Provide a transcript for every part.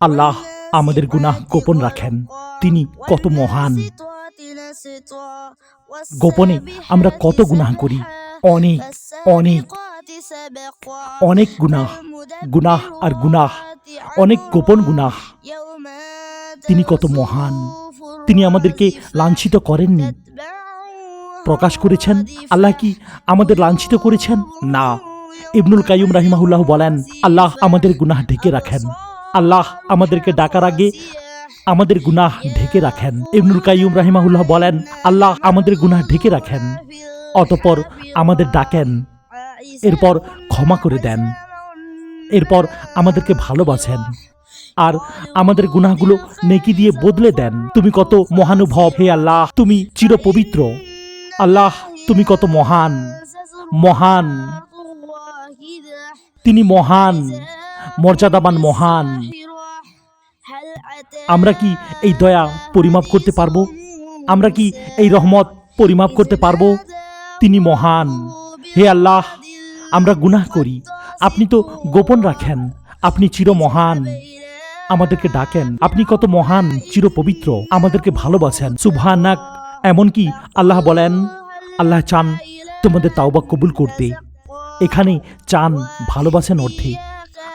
আল্লাহ আমাদের গুনাহ গোপন রাখেন। তিনি কত মহান। গোপনে আমরা কত গুনাহ করি, অনেক অনেক অনেক গুনাহ, গুনাহ আর গুনাহ, অনেক গোপন গুনাহ। তিনি কত মহান। তিনি আমাদেরকে লাঞ্ছিত করেননি, প্রকাশ করেছেন। আল্লাহ কি আমাদের লাঞ্ছিত করেছেন? না। ইবনুল কাইয়ুম রাহিমাহুল্লাহ বলেন, আল্লাহ আমাদের গুনাহ ঢেকে রাখেন। আল্লাহ আমাদেরকে ডাকার আগে আমাদের গুনাহ ঢেকে রাখেন। ইবনুল কাইয়ুম রাহিমাহুল্লাহ বলেন, আল্লাহ আমাদের গুনাহ ঢেকে রাখেন, অতঃপর আমাদের ডাকেন, এরপর ক্ষমা করে দেন, এরপর আমাদেরকে ভালোবাসেন আর আমাদের গুনাহগুলো নেকি দিয়ে বদলে দেন। তুমি কত মহানুভব হে আল্লাহ, তুমি চিরপবিত্র। আল্লাহ তুমি কত মহান, মহান। তিনি মহান, মর্যাদাবান, মহান। আমরা কি এই দয়া পরিমাপ করতে পারবো? আমরা কি এই রহমত পরিমাপ করতে পারবো? তিনি মহান। হে আল্লাহ, আমরা গুনাহ করি, আপনি তো গোপন রাখেন। আপনি চিরমহান, আমাদেরকে ডাকেন। আপনি কত মহান, চিরপবিত্র, আমাদেরকে ভালোবাসেন। সুবহানাক। এমনকি আল্লাহ বলেন, আল্লাহ চান তোমাদের তাওবা কবুল করতে। এখানে চান ভালোবাসেন অর্থে।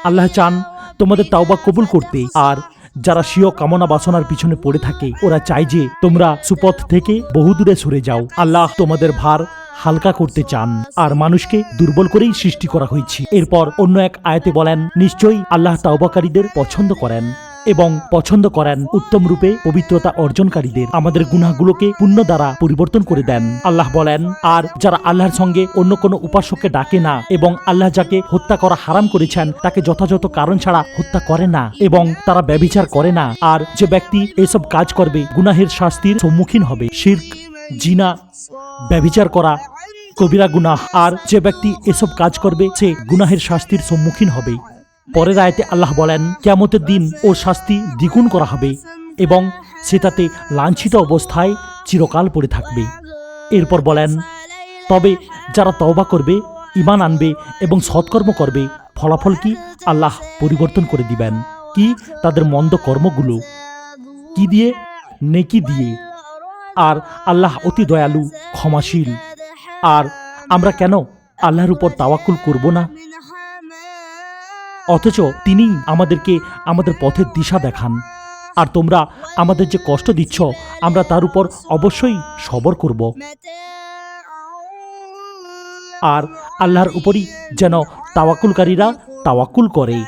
আল্লাহ চান তোমাদের তাওবা কবুল করতে। আর যারা স্বীয় কামনা বাসনার পিছনে পড়ে থাকে, ওরা চায় যে তোমরা সুপথ থেকে বহুদূরে সরে যাও। আল্লাহ তোমাদের ভার হালকা করতে চান, আর মানুষকে দুর্বল করেই সৃষ্টি করা হয়েছে। এরপর অন্য এক আয়াতে বলেন, নিশ্চয়ই আল্লাহ তাওবাকারীদের পছন্দ করেন এবং পছন্দ করেন উত্তম রূপে পবিত্রতা অর্জনকারীদের। আমাদের গুনাহগুলোকে পুণ্য দ্বারা পরিবর্তন করে দেন। আল্লাহ বলেন, আর যারা আল্লাহর সঙ্গে অন্য কোনো উপাসককে ডাকে না এবং আল্লাহ যাকে হত্যা করা হারাম করেছেন তাকে যথাযথ কারণ ছাড়া হত্যা করে না এবং তারা ব্যভিচার করে না, আর যে ব্যক্তি এসব কাজ করবে গুনাহের শাস্তির সম্মুখীন হবে। শিরক, জিনা, ব্যভিচার করা কবিরা গুনাহ, আর যে ব্যক্তি এসব কাজ করবে সে গুনাহের শাস্তির সম্মুখীন হবে। পরের আয়াতে আল্লাহ বলেন, কিয়ামতের দিন ওর শাস্তি দ্বিগুণ করা হবে এবং সে তাতে লাঞ্ছিত অবস্থায় চিরকাল পড়ে থাকবে। এরপর বলেন, তবে যারা তওবা করবে, ঈমান আনবে এবং সৎকর্ম করবে, ফলাফল কি? আল্লাহ পরিবর্তন করে দিবেন। কি? তাদের মন্দ কর্মগুলো। কি দিয়ে? নেকি দিয়ে। আর আল্লাহ অতি দয়ালু, ক্ষমাশীল। আর আমরা কেন আল্লাহর উপর তাওয়াক্কুল করব না? অথচ তিনি আমাদেরকে আমাদের পথের দিশা দেখান। আর তোমরা আমাদের যে কষ্ট দিচ্ছ, আমরা তার উপর অবশ্যই সবর করব। আর আল্লাহর উপরই যেন তাওয়াক্কুলকারীরা তাওয়াক্কুল করে।